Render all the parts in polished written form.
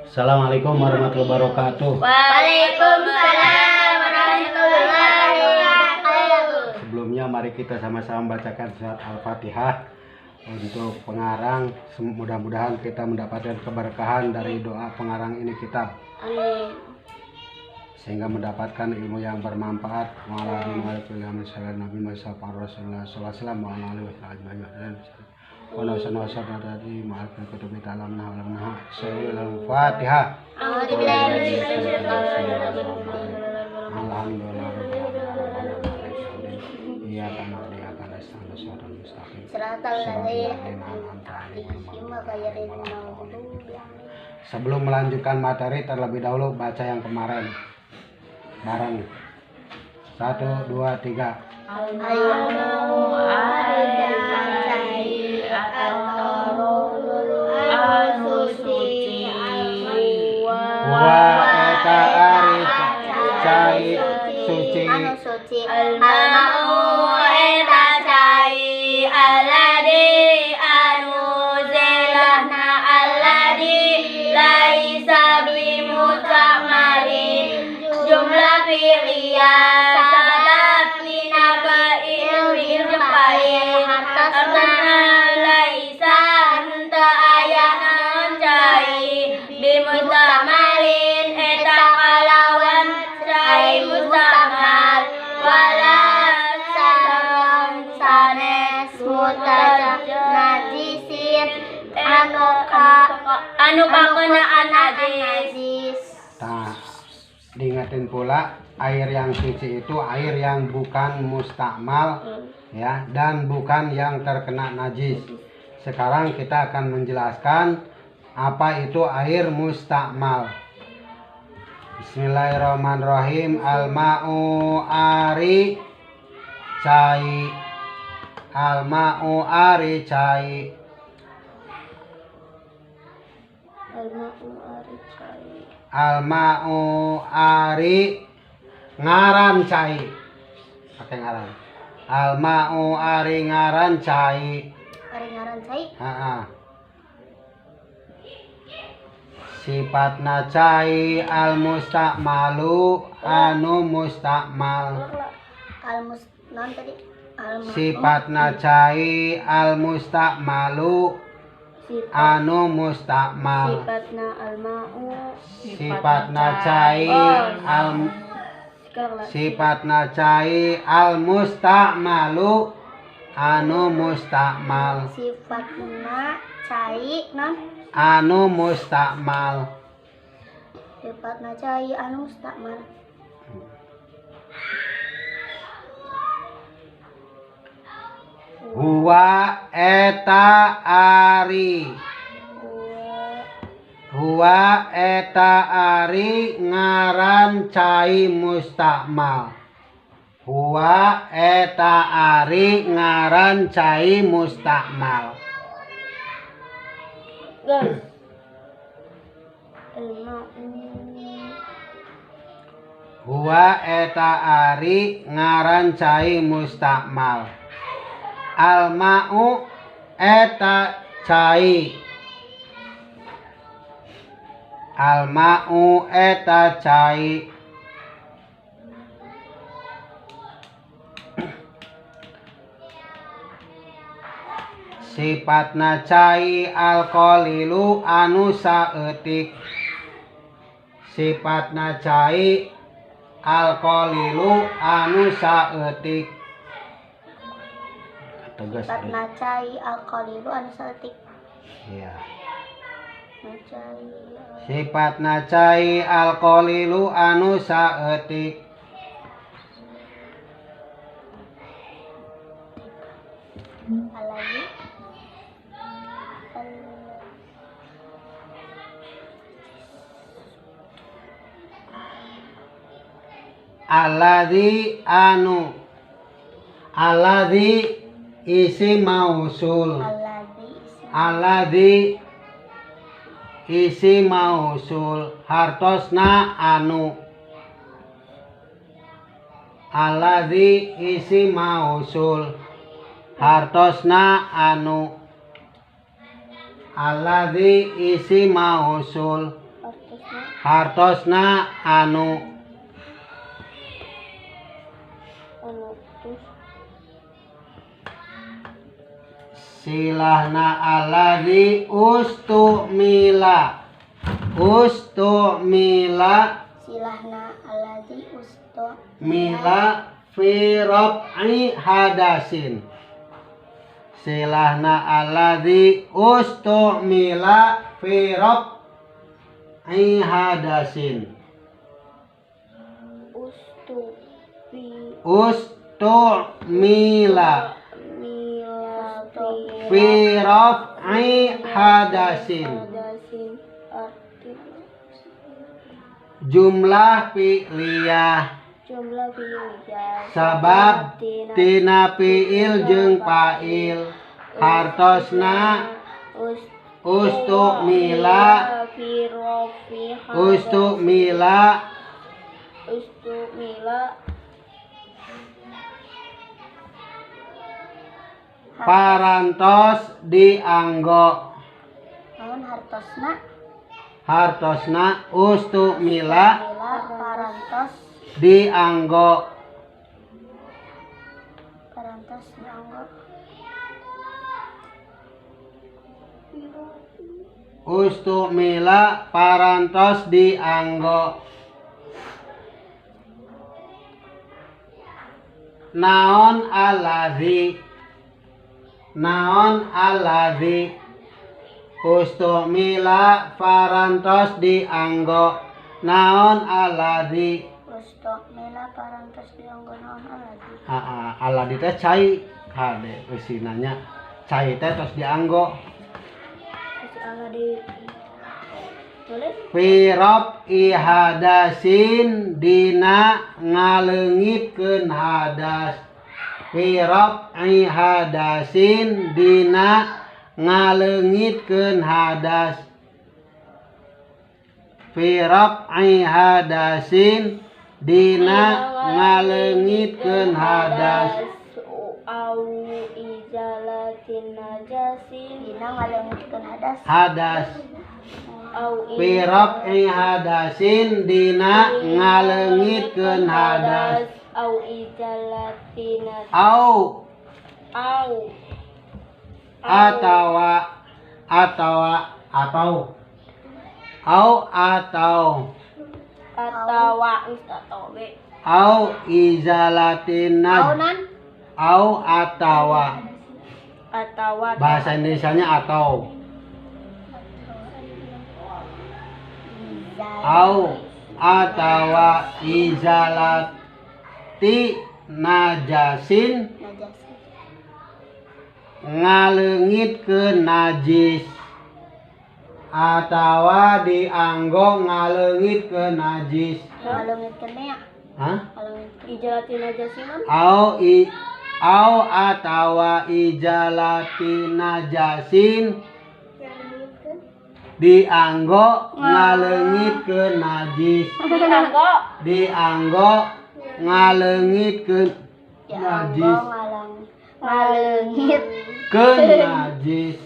Assalamualaikum warahmatullahi wabarakatuh. Waalaikumsalam warahmatullahi wabarakatuh. Sebelumnya mari kita sama-sama membacakan surat Al-Fatihah untuk pengarang. Mudah-mudahan kita mendapatkan keberkahan dari doa pengarang ini kitab. Amin. Sehingga mendapatkan ilmu yang bermanfaat. Nabi Muhammad Rasulullah sallallahu alaihi wasallam. Al-Fatihah. Sebelum melanjutkan materi, terlebih dahulu baca yang kemarin bareng. 1, 2, 3. Wa eta ari cai suci Al-ma'u eta cai alladhi anuzilna alladhi laisa bimustamalin jumlah fi'liyah sabat minaba'il bilfa'il hartasna laisa anta ayana cai bimustamalin eta kalawan cai mustamal wala sanes mutajab najisin anu kakenaan najis. Nah, diingatin pula air yang suci itu air yang bukan mustakmal ya, dan bukan yang terkena najis. Sekarang kita akan menjelaskan apa itu air mustakmal. Bismillahirrahmanirrahim. Al-ma'u ari cai. Al-ma'u ari cai. Al-ma'u ari ngaran cai. Pakai ngaran. Al-ma'u ari ngaran cai. Ari ngaran cai. Sifatna cai al-mustakmalu anu mustakmal. Non tadi. Sifatna cai al-mustakmalu anu mustakmal. Sifatna al-ma'u. Sifatna cai sifatna cai al-mustakmalu anu mustakmal. Sifatna cai non Anu mustakmal. sifatna cai anu mustakmal. Huwa eta ari. Huwa eta ari ngaran cai mustakmal. Huwa eta ari ngaran cai mustakmal. Guys. Huwa eta ari ngaran cai mustakmal. Al-ma'u eta cai. Al-ma'u eta cai. Sifatna cai al-qalilu anu saeutik. Sifatna cai al-qalilu anu saeutik. Tegas. Sifatna cai al-qalilu anu saeutik. Iya. Cai Sifatna cai al-qalilu anu saeutik. Alladzi anu. Alladzi isi mausul. Alladzi isi mausul hartosna anu. Alladzi isi mausul hartosna anu. Alladzi isi mausul hartosna anu terus silahna alladzi ustumila silahna alladzi usto mila fi raf'i hadasin silahna alladzi ustumila fi raf'i hadasin ustumila fi raf'i hadasin jumlah fi'liyah jumlah fi'liyah sabab tina fi'il jeung fa'il hartosna ustumila parantos dianggo naon hartosna ustumila parantos dianggo dianggo ustumila parantos dianggo naon alladzi ustumila parantos dianggo naon alladzi ustumila parantos dianggo naon alladzi alladzi teh cai hade eusi nanya cai teh tos dianggo alladzi boleh fi raf'i hadasin dina ngaleungitkeun hadas fi raf'i hadasin dina ngaleungitkeun hadas fi raf'i hadasin dina ngaleungitkeun hadas au izalatin najasin dina ngaleungitkeun hadas fi raf'i hadasin dina ngaleungitkeun hadas au izalatin au izalatin atawa bahasa Indonesianya atau atawa izalati najasin ngaleungitkeun najis atawa dianggo ngaleungitkeun najis ngaleungitkeun ya izalati najasin au atawa izalati najasin dianggo ngaleungitkeun najis dianggo ngaleungitkeun najis ngaleungitkeun najis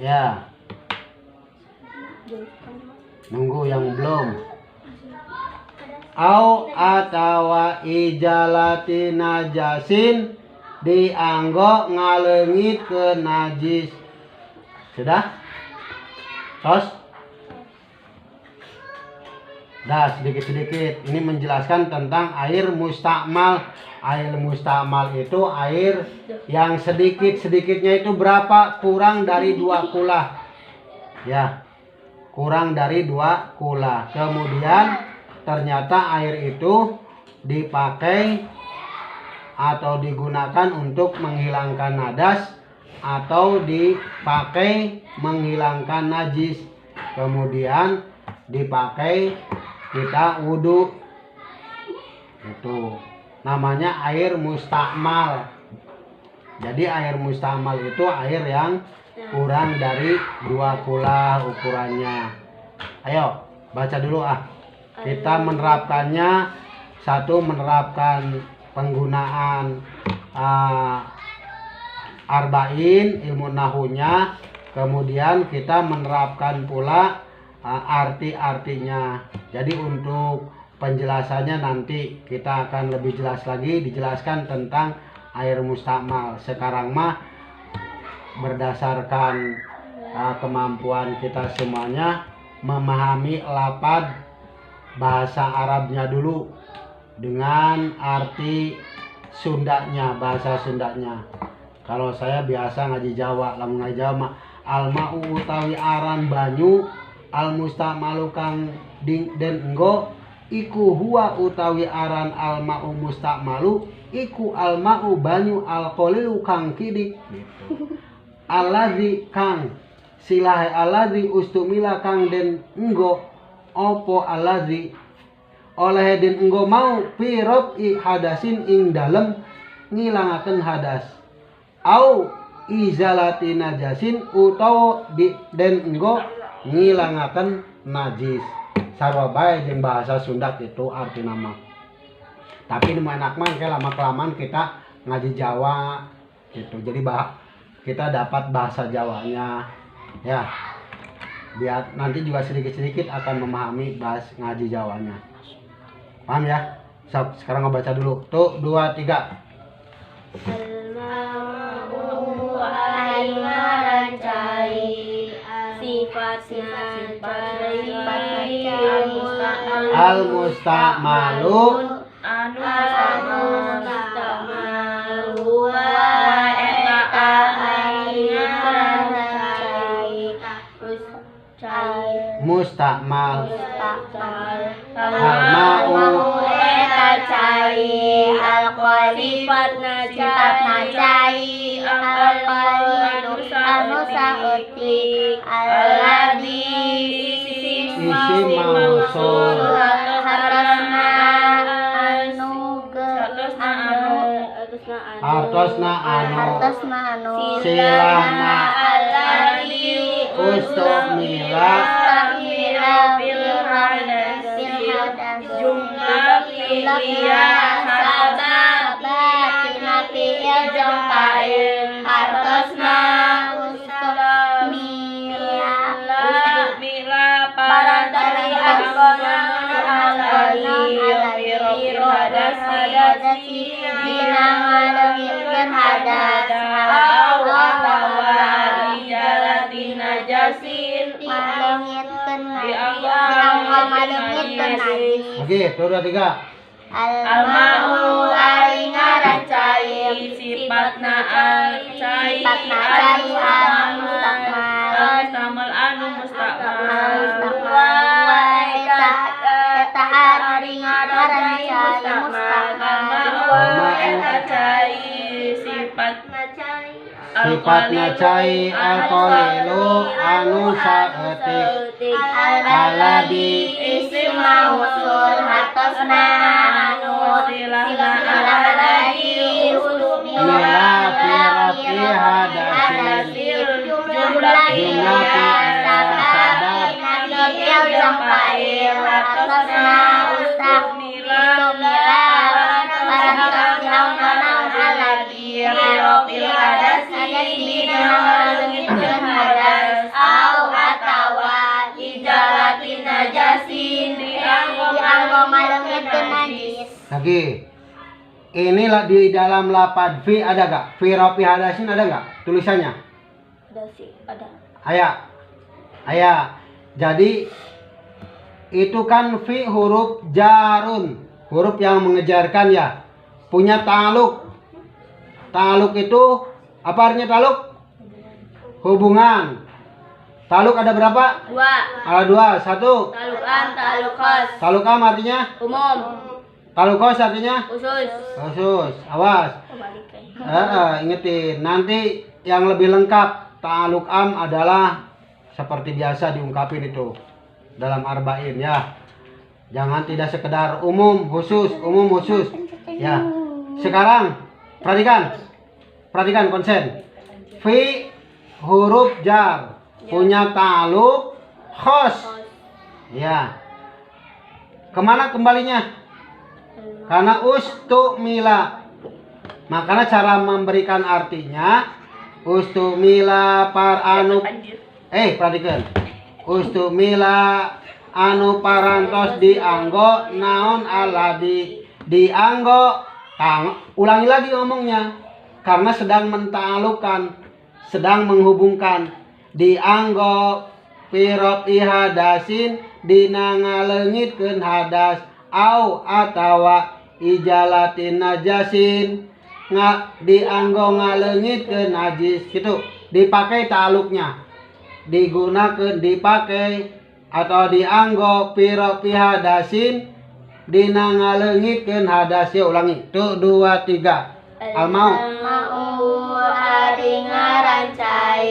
ya nunggu yang belum au atawa ijalati najasin dianggo ngaleungitkeun najis sudah tos dah sedikit-sedikit ini menjelaskan tentang air mustakmal. Air mustakmal itu air yang sedikit-sedikitnya itu berapa? Kurang dari 2 kula ya, kurang dari 2 kula. Kemudian ternyata air itu dipakai atau digunakan untuk menghilangkan nadas atau dipakai menghilangkan najis, kemudian dipakai kita wudhu. Itu namanya air mustakmal. Jadi air mustakmal itu air yang kurang dari 2 kula ukurannya. Ayo baca dulu kita menerapkannya. Satu, menerapkan penggunaan arba'in, ilmu nahunya, kemudian kita menerapkan pula arti-artinya. Jadi untuk penjelasannya nanti kita akan lebih jelas lagi dijelaskan tentang air mustakmal. Sekarang mah berdasarkan kemampuan kita semuanya memahami lafaz bahasa Arabnya dulu dengan arti Sundanya, bahasa Sundanya. Kalau saya biasa ngaji Jawa, lamun ngaji Jawa mah almau utawi aran banyu, al mustakmalu kang den enggo iku huwa utawi aran almau mustakmalu iku almau banyu alqalilu kang kidik gitu. Alladzi kang silahe alladzi ustumila kang den enggo opo alladzi oleh den enggo mau pirot I hadasin ing dalem ngilangaken hadas au izalati najasin utawa den enggo ngilangaken najis. Sarwa bae jeung bahasa Sunda itu arti nama. Tapi nu enak mah ke lama kelamaan kita ngaji Jawa gitu. Jadi kita dapat bahasa Jawanya ya. Biar nanti juga sedikit-sedikit akan memahami bahasa ngaji Jawanya. Paham ya? Sekarang ngebaca dulu. Tuh, 2, 3. Al-ma'u air cai sifatnya cai Al-mustakmalu anu musta'malu wa eta air cai mustakmal al-ma'u eta cai al-qalifatna cai al-qalilu anu sautik alladzi isim mausul hartosna anu silahna alladzi ustumila bil hadasi jumlah pilihan sabab tinati jong pail hartosna ustumila parantari agama alali hadasi dina ngadengkeun hadas atawa ijalatin najasin ngadengkeun najis. Oke, 2, 3. Al-ma'u ari ngaran cai sifatna cai al-mustakmal anu mustakmal wa eta ari ngaran cai mustakmal wa eta cai sifatna cai al-qalilu anu saeutik alladzi isim mausul hartosna anu silahna alladzi mila fi hadasin jumlah sabab nabil jampail hartosna ustamila parantos naon alladzi fil hadasi dina ngalengitkeun hadas au atawa ijalatin najasin dianggo ngalengitkeun najis. Lagi. Inilah di dalam lafaz fi ada gak? Fi rafi hadasin ada gak tulisannya? Ada sih, ada. Aya. Jadi itu kan fi huruf jarun, huruf yang mengejarkan ya. Punya ta'aluk. Ta'aluk itu apa artinya ta'aluk? Hubungan. Ta'aluk ada berapa? 2. Ada 2. 1. Talukan, talukos. Ta'alukam artinya? Umum. Ta'alukos artinya? Khusus. Khusus. Awas. Ingetin. Nanti yang lebih lengkap ta'alukam adalah seperti biasa diungkapin itu dalam arba'in ya. Jangan tidak sekedar umum khusus ya. Sekarang perhatikan konsen. Fi huruf jar punya ta'aluk khos ya. Kemana kembalinya? Karena ustumila. Makanya cara memberikan artinya ustumila par anu perhatikan ustumila anu parantos dianggo naon aladi dianggo ulangi lagi ngomongnya karena sedang menta'alukan sedang menghubungkan dianggo pirop ihadasin dina ngaleungitkeun hadas au atawa ijalatin najasin dianggo ngaleungitkeun najis gitu dipakai ta'aluknya digunakeun dipakai atau dianggo pirop ihadasin dina ngaleungitkeun hadas. Ya ulangi tuh 2 3 Almau ari ngarancai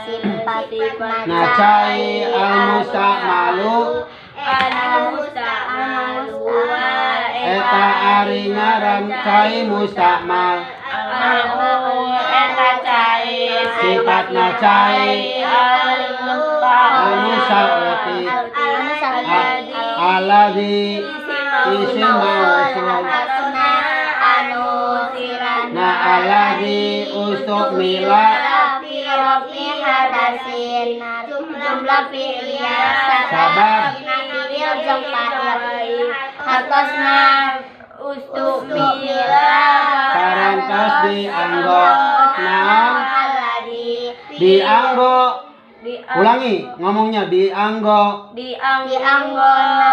sifat nacai almusta'malu eta ari ngarancai musta'mal sifat nacai anu saeutik alladzi isim mausul na alladzi ustumila jumlah fi'liyah sabab jeung fa'il hartosna ustumila parantos dianggo naon dianggo ulangi ngomongnya dianggo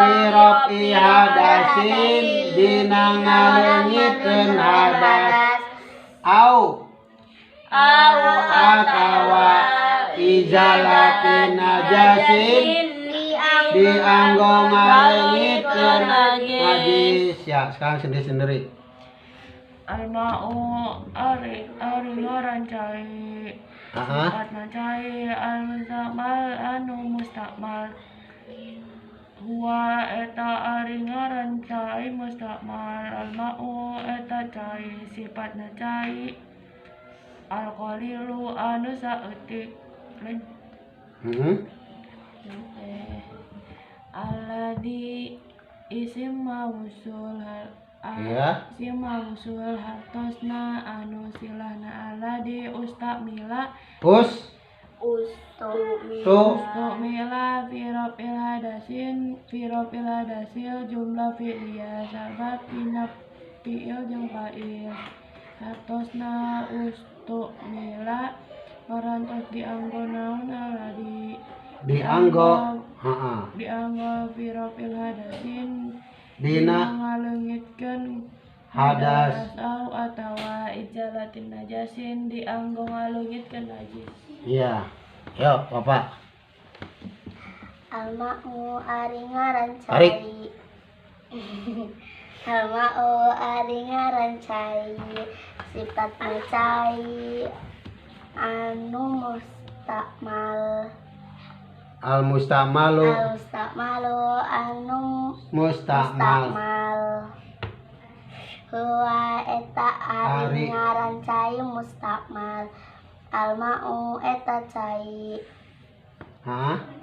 firop ihadasin dina ngaleungitkeun hadas au atawa izalatin najasin dianggo ngaleungitkeun najis. Ya sekarang sendiri-sendiri. Almau ari ngarancai sifat nacai al-mustaqmal anu mustaqmal huwa eta ari ngarancai mustaqmal almau eta cai sifat nacai al-qalilu anu saeutik alladzi isim mausul isim mausul hartosna anu silahna alladzi ustamila ustumila firofil hadasil jumlah fi'liyah sabab tina fi'il jeung fa'il hartosna ustumila parantos dianggo naon alladzi dianggo firofil hadasin dina ngaleungitkeun hadas au atawa ijalatin najasin dianggo ngaleungitkeun najis. Iya. Yo, Bapak. Alma'u ari ngarancai Alma'u ari ngarancai sifat nacai anu mustaqmal Al-musta'malu anu musta'mal huwa eta ari ngarancai mustaqmal alma'u eta cai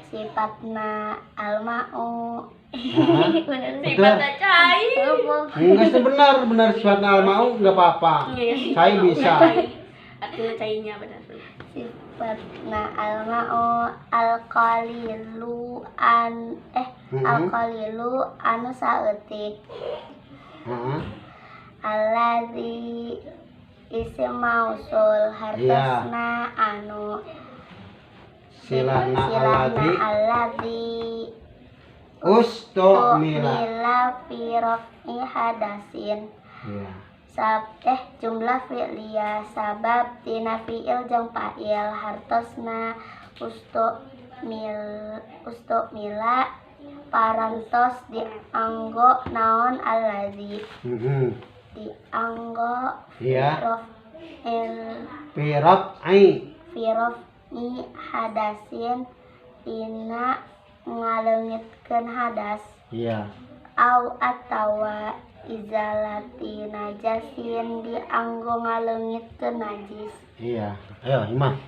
sifatna alma'u Sifatna cai enggak benar sifatna alma'u enggak apa-apa cai bisa artinya cainya benar sifatna alma'u alqalilu anu saeutik alladzi isim mausul hartosna anu silahna alladzi ustumila fi hadasin jumlah fi'liyah sabab tina fi'il jeung fa'il hartosna ustumila parantos dianggo naon alladzi dianggo firov hadasin tina ngaleungitkeun hadas au atawa izalati najasin dianggo ngaleungitkeun najis. Iya, ayo Imam.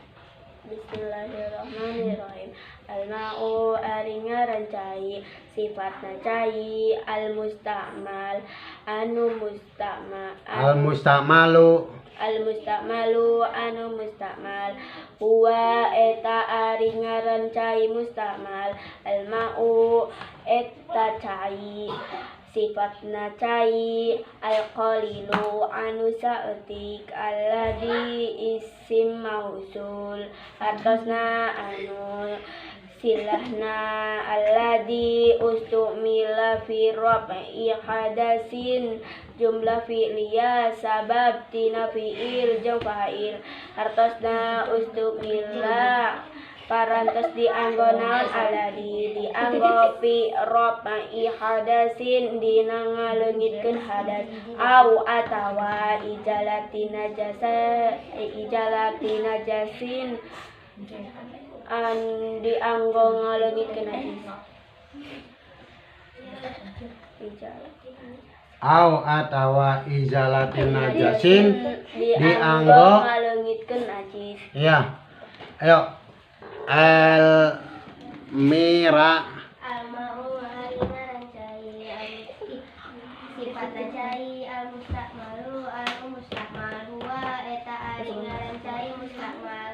Bismillahirrahmanirrahim. Al-ma'u ari ngaran cai, sifatna cai, al-musta'mal anu musta'mal Al-musta'malu al-musta'malu anu musta'mal, huwa eta ari ngaran cai musta'mal, al-ma'u eta cai, sifatna cai, al-qalilu anu saeutik, alladzi isim mausul hartosna anu silahna, alladzi ustumila fi rafi hadasin jumlah fi'liya sabab tina fi'il jeung fa'il hartosna ustumila parantos dianggo naon alladzi dianggo fi rafi hadasin dina ngaleungitkeun hadas au atawa ijalati najasin an dianggo ngaleungitkeun najis au atawa izalatin najasin dianggo ngaleungitkeun najis. ya. Ayo al mira Al-ma'u ari ngaran cai, sifatna cai, al-musta'malu anu musta'mal, huwa eta ari ngaran cai musta'mal,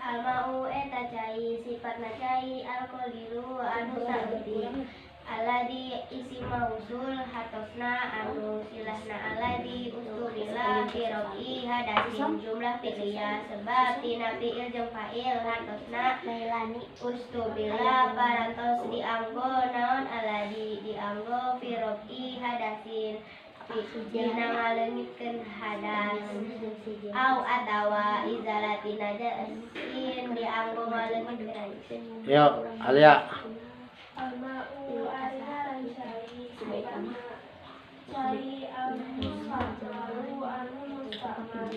al-ma'u eta cai, sifatna cai, al-qalilu anu saeutik, alladzi isim mausul hatosna anu silahna alladzi usturila fi rafi hadasin jumlah fi'liya sebab tina fi'il jeung fa'il hatosna ustubila parantos dianggo naon alladzi dianggo fi rafi hadasin dina ngaleungitkeun hadas au atawa izalati najasin dianggo ngaleungitkeun najis. yuk Alia. Al-ma'u ari ngaran cai, sifatna cai, al-musta'malu anu musta'mal,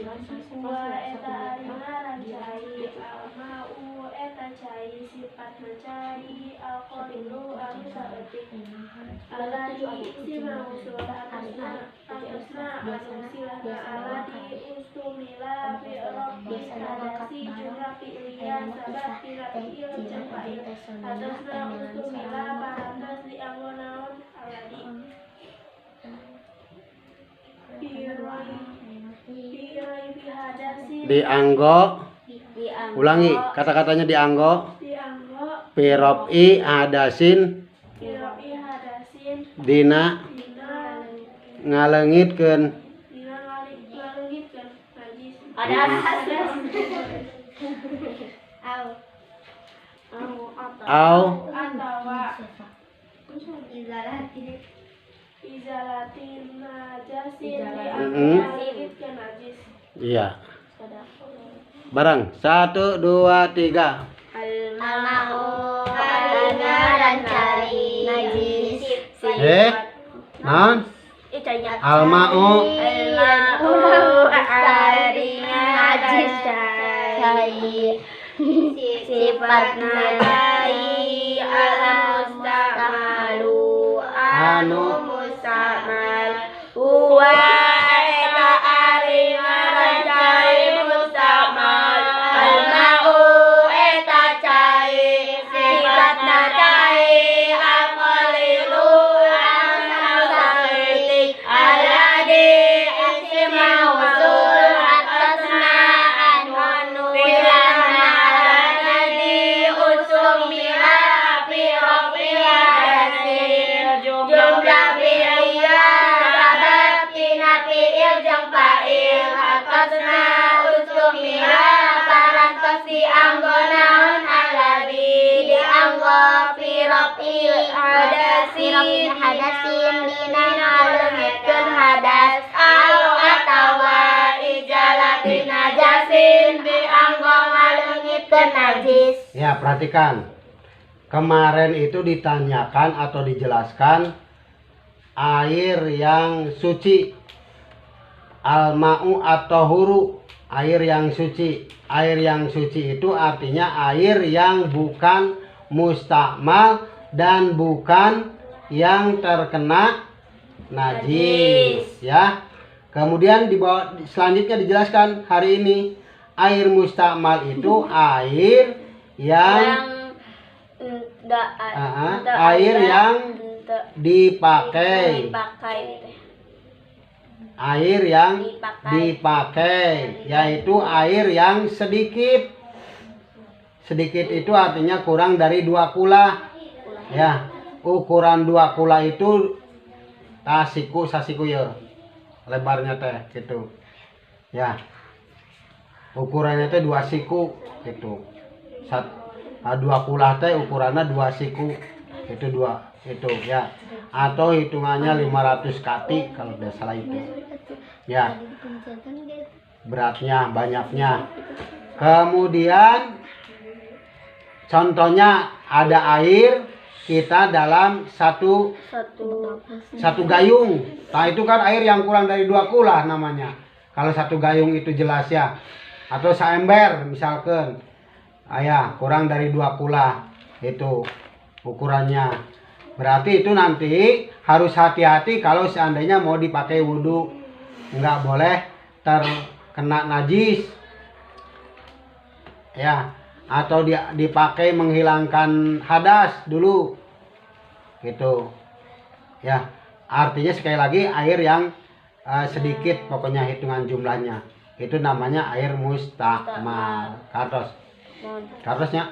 huwa eta ari ngaran cai, al-ma'u eta cai, sifatna cai, al-qalilu anu saeutik, alladzi isim mausul hartosna anu silahna alladzi ustumila fi rafi hadasi jumlah fi'liya sabab tina fi'il jeung fa'il hartosna ustumila parantos dianggo naon alladzi pirai fi hadasi Dianggo ulangi kata-katanya dianggo pirofi hadasin dina ngaleungitkeun au izalatin najasin dianggo najis. iya bareng 1 2 3 Al-ma'u ari ngaran cai, najis naon al-ma'u ari ngaran cai, sifatna cai, al-musta'malu anu musta'mal, huwa eta ari ngaran cai musta'mal, al-ma'u eta cai, sifatna cai, al-qalilu anu saeutik, alladzi isim mausul atasna anu silahna alladzi ustumila fi rafi hadasin jumlah fi'liya sabab tina fi'il jeung fa'il atasna ustumila parantos dianggo naon alladzi dianggo fi rafi hadasin dina ngaleungitkeun hadas au atawa ijalati najasin dianggo ngaleungitkeun najis. ya. Perhatikan kemarin itu ditanyakan atau dijelaskan air yang suci, al-ma'u atau huru, air yang suci. Air yang suci itu artinya air yang bukan mustakmal dan bukan yang terkena najis ya. Kemudian di bawah selanjutnya dijelaskan hari ini air mustakmal itu air yang Air yang dipakai. Air yang dipakai, yaitu air yang sedikit. Sedikit itu artinya kurang dari 2 kula. Ya, ukuran 2 kula itu sasiku ya. Lebarnya teh gitu. Ya. Ukurannya teh 2 siku gitu. 2 kula teh ukurannya 2 siku. Itu 2 itu ya. Atau hitungannya 500 kati kalau tidak salah itu. Ya. Beratnya, banyaknya. Kemudian contohnya ada air kita dalam satu gayung. Nah itu kan air yang kurang dari 2 kula namanya. Kalau 1 gayung itu jelas ya. Atau seember misalkan. Ya, kurang dari 2 kula itu ukurannya. Berarti itu nanti harus hati-hati kalau seandainya mau dipakai wudhu. Nggak boleh terkena najis. Ya, atau dipakai menghilangkan hadas dulu. Gitu. Ya, artinya sekali lagi air yang sedikit pokoknya hitungan jumlahnya. Itu namanya air mustakmal. Kartusnya.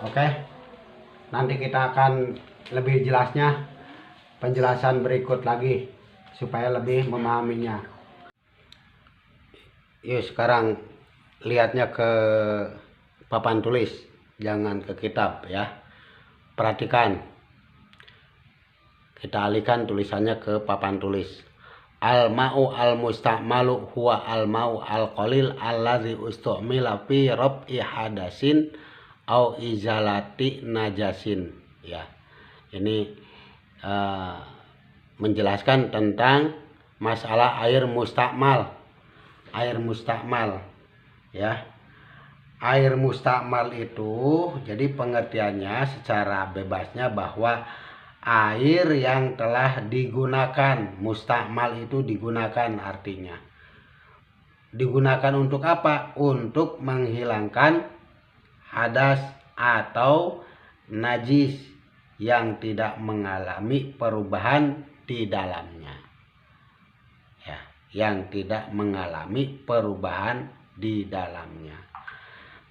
Oke. Nanti kita akan lebih jelasnya penjelasan berikut lagi supaya lebih memahaminya. Yuk sekarang lihatnya ke papan tulis, jangan ke kitab ya. Perhatikan. Kita alihkan tulisannya ke papan tulis. Al-ma'u al-mustakmalu huwa al-ma'u al-qalil alladzi ustu'mila fi rab'i hadasin au izalati najasin. Ya. Ini menjelaskan tentang masalah air mustakmal. Air mustakmal ya. Air mustakmal itu jadi pengertiannya secara bebasnya bahwa air yang telah digunakan. Mustakmal itu digunakan artinya. Digunakan untuk apa? Untuk menghilangkan hadas atau najis yang tidak mengalami perubahan di dalamnya. Ya, yang tidak mengalami perubahan di dalamnya.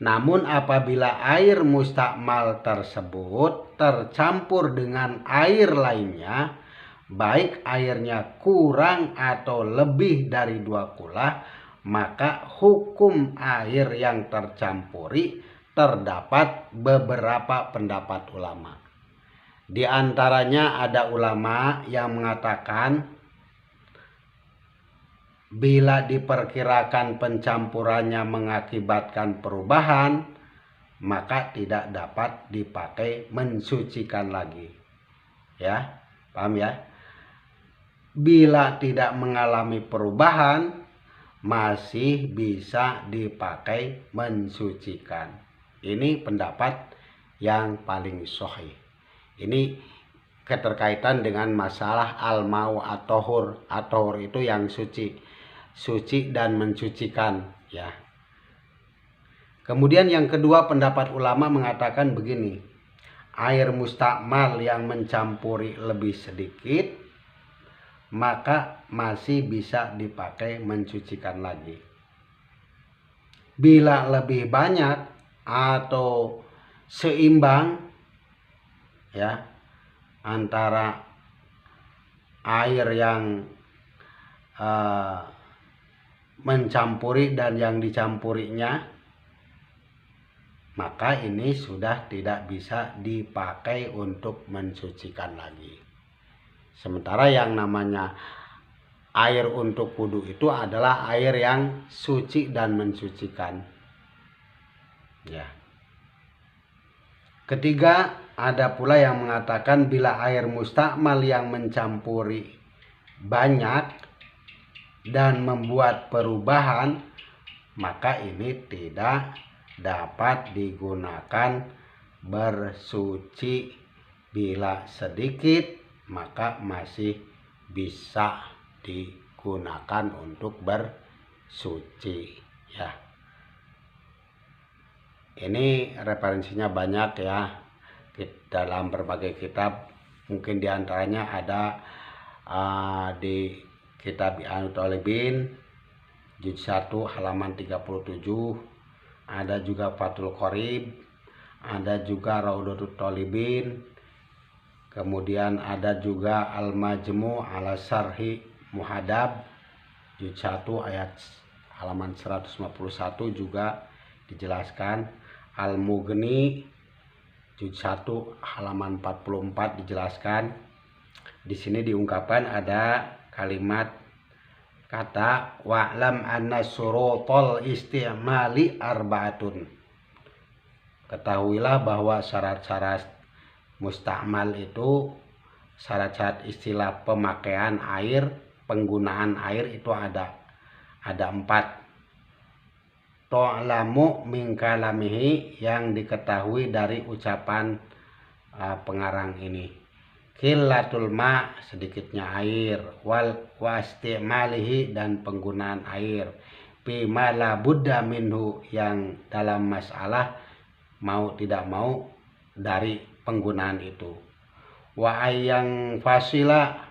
Namun apabila air mustakmal tersebut tercampur dengan air lainnya, baik airnya kurang atau lebih dari 2 kula, maka hukum air yang tercampuri terdapat beberapa pendapat ulama. Di antaranya ada ulama yang mengatakan bila diperkirakan pencampurannya mengakibatkan perubahan, maka tidak dapat dipakai mensucikan lagi. Ya, paham ya? Bila tidak mengalami perubahan, masih bisa dipakai mensucikan. Ini pendapat yang paling sahih. Ini keterkaitan dengan masalah al-mau at-tahur. At-tahur itu yang suci. Suci dan mensucikan ya. Kemudian yang kedua pendapat ulama mengatakan begini. Air mustakmal yang mencampuri lebih sedikit maka masih bisa dipakai mensucikan lagi. Bila lebih banyak atau seimbang ya antara air yang mencampuri dan yang dicampurinya, maka ini sudah tidak bisa dipakai untuk mensucikan lagi. Sementara yang namanya air untuk wudhu itu adalah air yang suci dan mensucikan. Ya. Ketiga, ada pula yang mengatakan bila air mustakmal yang mencampuri banyak dan membuat perubahan, maka ini tidak dapat digunakan bersuci. Bila sedikit, maka masih bisa digunakan untuk bersuci ya. Ini referensinya banyak ya, dalam berbagai kitab. Mungkin diantaranya ada di kitab I'anul Thalibin juz 1 halaman 37, ada juga Fathul Qorib, ada juga Raudhatul Thalibin, kemudian ada juga Al-Majmu' ala Syarhi Muhadab juz 1 ayat halaman 151 juga dijelaskan. Al-Mughni juz 1 halaman 44 dijelaskan. Di sini diungkapkan ada kalimat kata wa'lam anna syurutul istimali arba'atun. Ketahuilah bahwa syarat-syarat mustakmal itu, syarat-syarat istilah pemakaian air, penggunaan air itu ada 4. To'lamu min kalamihi, yang diketahui dari ucapan pengarang ini. Qillatul ma, sedikitnya air, wal wastimalihi, dan penggunaan air, bima la budda minhu, yang dalam masalah mau tidak mau dari penggunaan itu. Wa ayyang fasila,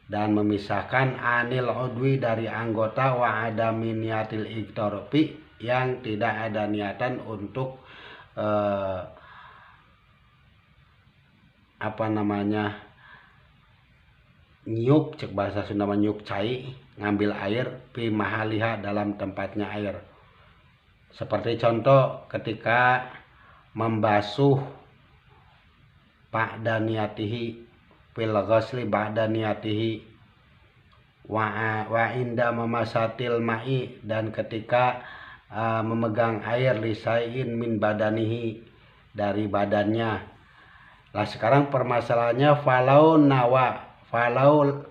dan memisahkan anil udwi, dari anggota, wa adami niatil iktoropi, yang tidak ada niatan untuk nyuk, cek bahasa Sunda nyuk cai, ngambil air, fi mahaliha, dalam tempatnya air. Seperti contoh ketika membasuh ba'da niyatihi, fil ghusli ba'da niyatihi, wa inda mamasatil ma'i, dan ketika memegang air, lisaiin min badanihi, dari badannya. Lah sekarang permasalahannya falau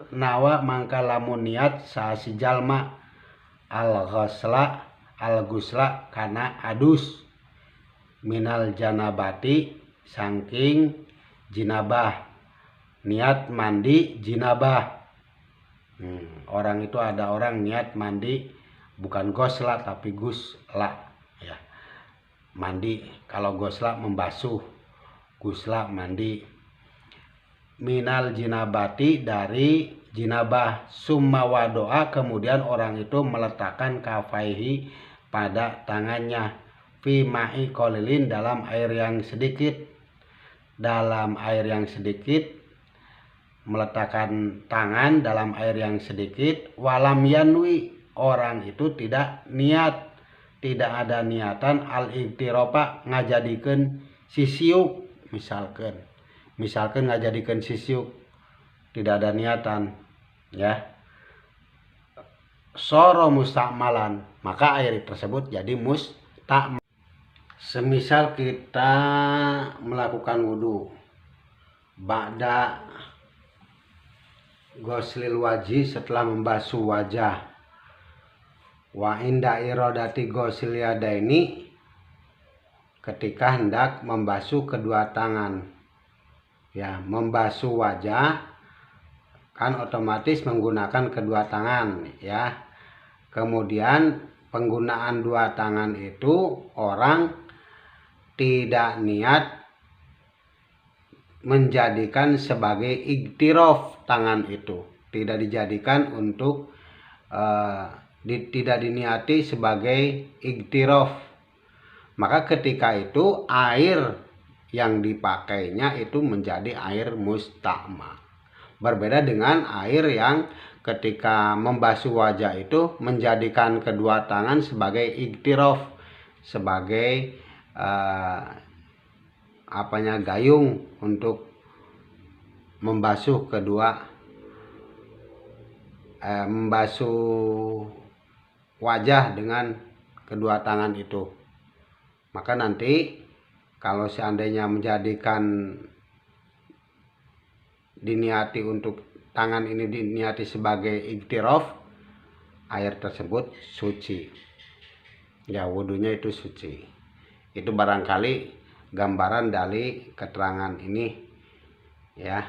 nawa mangka lamun niat saasi jalma al ghusla kana adus minal janabati, saking jinabah, niat mandi jinabah. Orang itu ada orang niat mandi bukan gosla tapi gusla ya, mandi. Kalau gosla membasuh, gusla mandi. Minal jinabati, dari jinabah, summa wadoa, kemudian orang itu meletakkan kafaihi, pada tangannya, fi ma'i qalilin, dalam air yang sedikit. Dalam air yang sedikit, meletakkan tangan dalam air yang sedikit. Walam yanwi, orang itu tidak niat, tidak ada niatan al-iktiropa, ngajadikeun sisiuk, misalkan ngajadikeun sisiuk, tidak ada niatan ya, soro mustakmalan, maka air tersebut jadi mustakmal. Semisal kita melakukan wudhu ba'da ghuslil wajhi, setelah membasuh wajah, wa inda iradati ghusl yadaini, ketika hendak membasuh kedua tangan ya, membasuh wajah kan otomatis menggunakan kedua tangan ya. Kemudian penggunaan dua tangan itu orang tidak niat menjadikan sebagai iktirof, tangan itu tidak dijadikan untuk tidak diniati sebagai iktirof. Maka ketika itu air yang dipakainya itu menjadi air mustakmal. Berbeda dengan air yang ketika membasuh wajah itu menjadikan kedua tangan sebagai iktirof, sebagai gayung untuk membasuh membasuh wajah dengan kedua tangan itu. Maka nanti kalau seandainya menjadikan diniati untuk tangan ini diniati sebagai iktirof, air tersebut suci ya, wudhunya itu suci. Itu barangkali gambaran dari keterangan ini ya,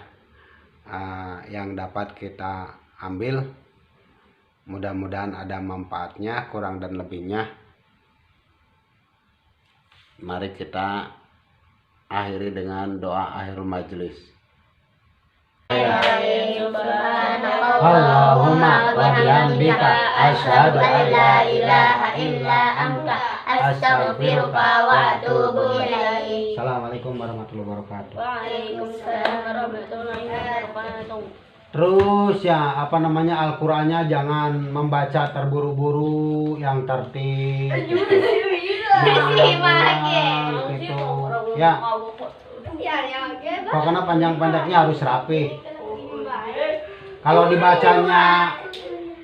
yang dapat kita ambil. Mudah-mudahan ada manfaatnya, kurang dan lebihnya Mari kita akhiri dengan doa akhir majelis. Allahumma wa bihamdika asyhadu an la ilaha illa anta astaghfiruka wa atubu ilaik. Assalamualaikum warahmatullahi wabarakatuh. Waalaikumsalam warahmatullahi wabarakatuh. Terus ya Al-Qur'annya jangan membaca terburu-buru, yang tertib. Gitu. Ya. Pokoknya panjang-pendeknya harus rapi. Kalau dibacanya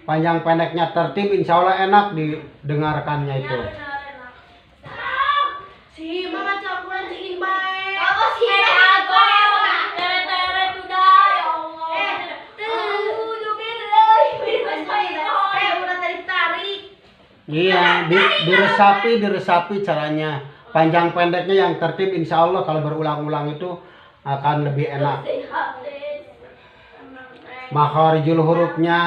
panjang pendeknya tertib, insya Allah enak didengarkannya itu. Iya, diresapi caranya. Panjang pendeknya yang tertib, insya Allah kalau berulang-ulang itu akan lebih enak. Makharijul hurufnya